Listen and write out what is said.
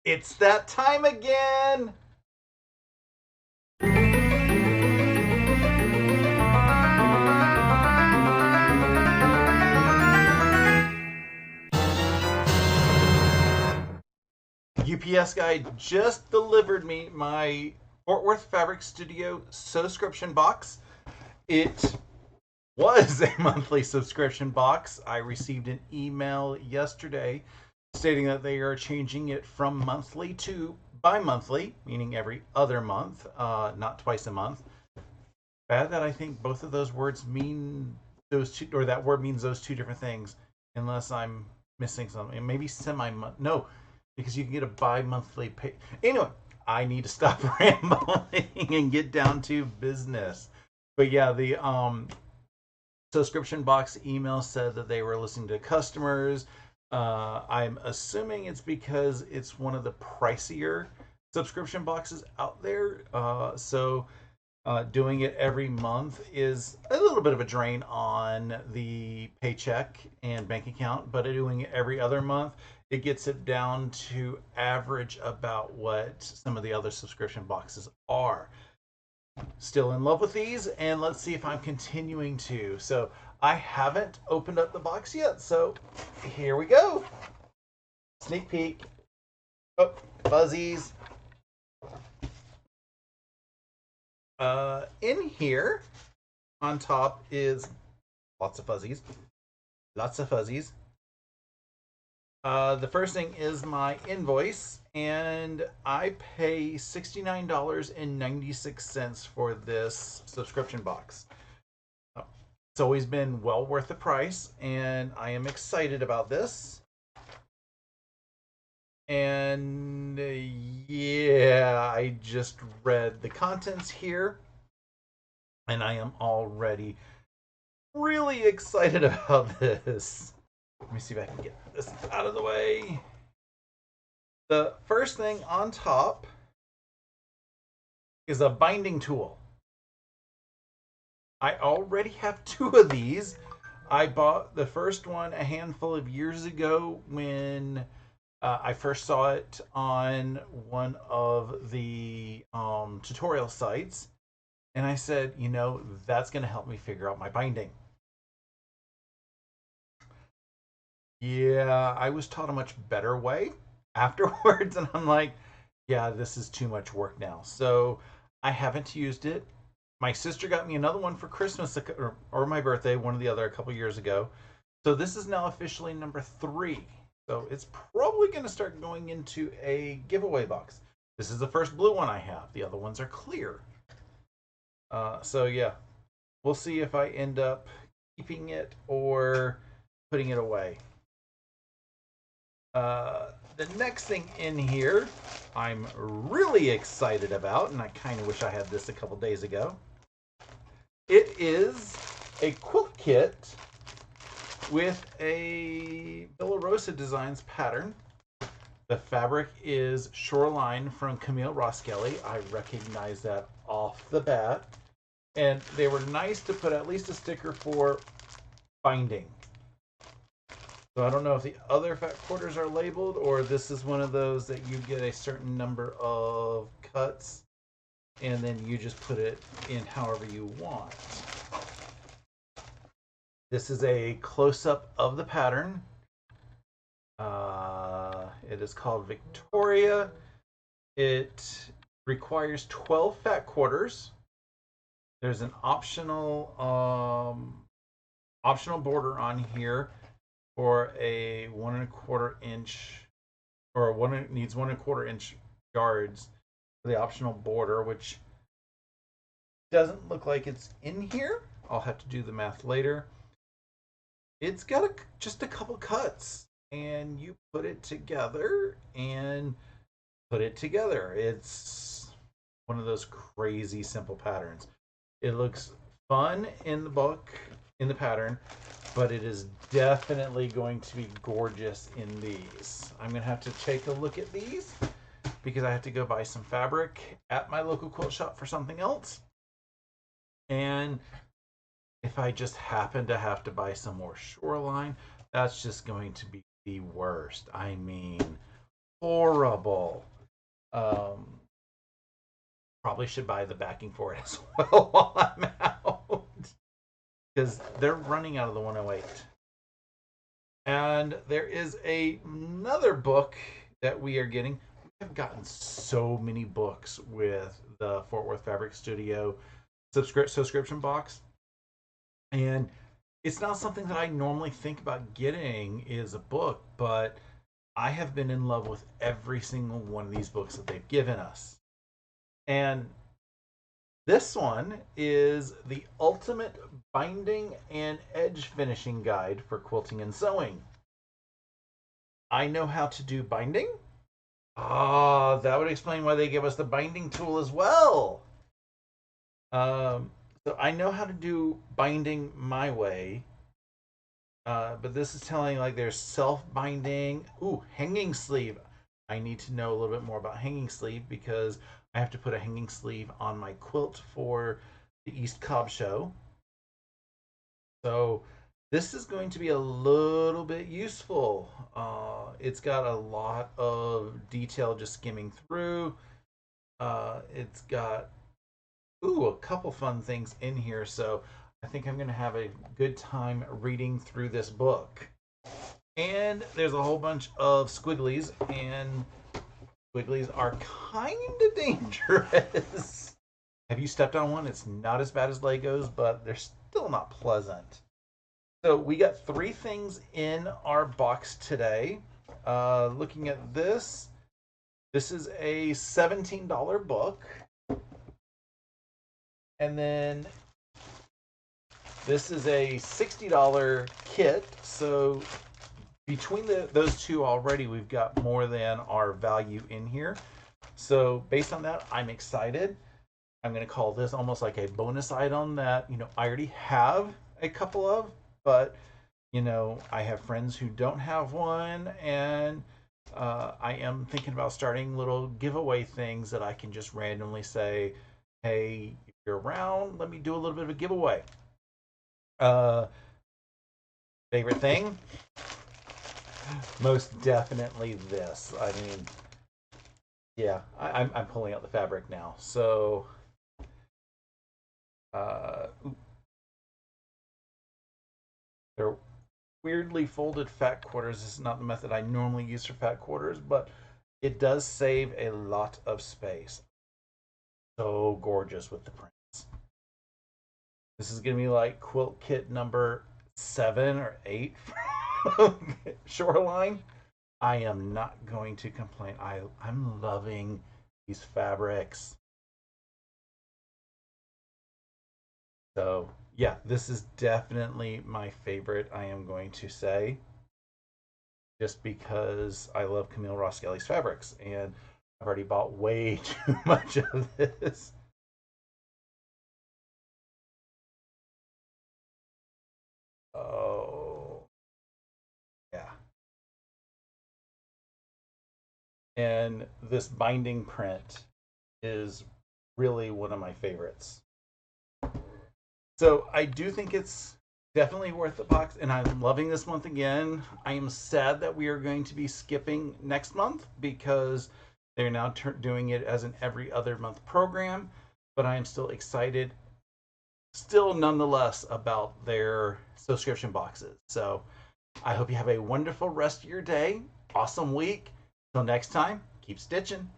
It's that time again! UPS guy just delivered me my Fort Worth Fabric Studio Sewscription Box. It was a monthly subscription box. I received an email yesterday stating that they are changing it from monthly to bi-monthly, meaning every other month, not twice a month. Bad that I think both of those words mean those two, or that word means those two different things, unless I'm missing something. Maybe semi-month. No, because you can get a bi-monthly pay. Anyway, I need to stop rambling and get down to business. But yeah, the subscription box email said that they were listening to customers. I'm assuming it's because it's one of the pricier subscription boxes out there. Doing it every month is a little bit of a drain on the paycheck and bank account, but doing it every other month, it gets it down to average about what some of the other subscription boxes are. Still in love with these, and let's see if I'm continuing to. So I haven't opened up the box yet, so here we go. Sneak peek. Oh, fuzzies. In here on top is lots of fuzzies. Lots of fuzzies. The first thing is my invoice, and I pay $69.96 for this subscription box. It's always been well worth the price, and I am excited about this. And yeah, I just read the contents here, and I am already really excited about this. Let me see if I can get this out of the way. The first thing on top is a binding tool. I already have two of these. I bought the first one a handful of years ago when I first saw it on one of the tutorial sites. And I said, that's going to help me figure out my binding. Yeah, I was taught a much better way afterwards. And I'm like, yeah, this is too much work now. So I haven't used it. My sister got me another one for Christmas or my birthday, one or the other, a couple years ago. So this is now officially number 3. So it's probably going to start going into a giveaway box. This is the first blue one I have. The other ones are clear. So yeah, we'll see if I end up keeping it or putting it away. The next thing in here I'm really excited about, and I kind of wish I had this a couple days ago. It is a quilt kit with a Villa Rosa Designs pattern. The fabric is Shoreline from Camille Roskelley. I recognize that off the bat. And they were nice to put at least a sticker for binding. So I don't know if the other fat quarters are labeled, or this is one of those that you get a certain number of cuts and then you just put it in however you want. This is a close-up of the pattern. It is called Victoria. It requires 12 fat quarters. There's an optional border on here for a 1 1/4 inch, or needs 1 1/4 inch yards for the optional border, which doesn't look like it's in here. I'll have to do the math later. It's got just a couple cuts, and you put it together and put it together. It's one of those crazy simple patterns. It looks fun in the book, in the pattern, but it is definitely going to be gorgeous in these. I'm going to have to take a look at these because I have to go buy some fabric at my local quilt shop for something else. And if I just happen to have to buy some more Shoreline, that's just going to be the worst. I mean, horrible. Um, Probably should buy the backing for it as well while I'm out, because they're running out of the 108. And there is another book that we are getting. We have gotten so many books with the Fort Worth Fabric Studio subscription box, and it's not something that I normally think about getting is a book, but I have been in love with every single one of these books that they've given us. And this one is the ultimate binding and edge finishing guide for quilting and sewing. I know how to do binding. Ah, that would explain why they give us the binding tool as well. So I know how to do binding my way. But this is telling like there's self-binding. Ooh, hanging sleeve. I need to know a little bit more about hanging sleeve because I have to put a hanging sleeve on my quilt for the East Cobb show. So this is going to be a little bit useful. It's got a lot of detail just skimming through. It's got a couple fun things in here. So I think I'm going to have a good time reading through this book. And there's a whole bunch of squigglies, and squigglies are kind of dangerous. Have you stepped on one? It's not as bad as Legos, but they're still not pleasant. So we got 3 things in our box today. Looking at this is a $17 book. And then this is a $60 kit. So between those two already, we've got more than our value in here. So based on that, I'm excited. I'm going to call this almost like a bonus item that, I already have a couple of, but, I have friends who don't have one, and I am thinking about starting little giveaway things that I can just randomly say, hey, if you're around, let me do a little bit of a giveaway. Favorite thing? Most definitely this. I mean, yeah, I'm pulling out the fabric now. So, they're weirdly folded fat quarters. This is not the method I normally use for fat quarters, but it does save a lot of space. So gorgeous with the prints. This is going to be like quilt kit number 7 or 8 from Shoreline. I am not going to complain. I'm loving these fabrics. So yeah, this is definitely my favorite, I am going to say, just because I love Camille Ross Kelly's fabrics, and I've already bought way too much of this. Oh, yeah. And this binding print is really one of my favorites. So I do think it's definitely worth the box, and I'm loving this month again. I am sad that we are going to be skipping next month because they're now doing it as an every other month program, but I am still excited, still nonetheless, about their subscription boxes. So I hope you have a wonderful rest of your day, awesome week. Till next time, keep stitching.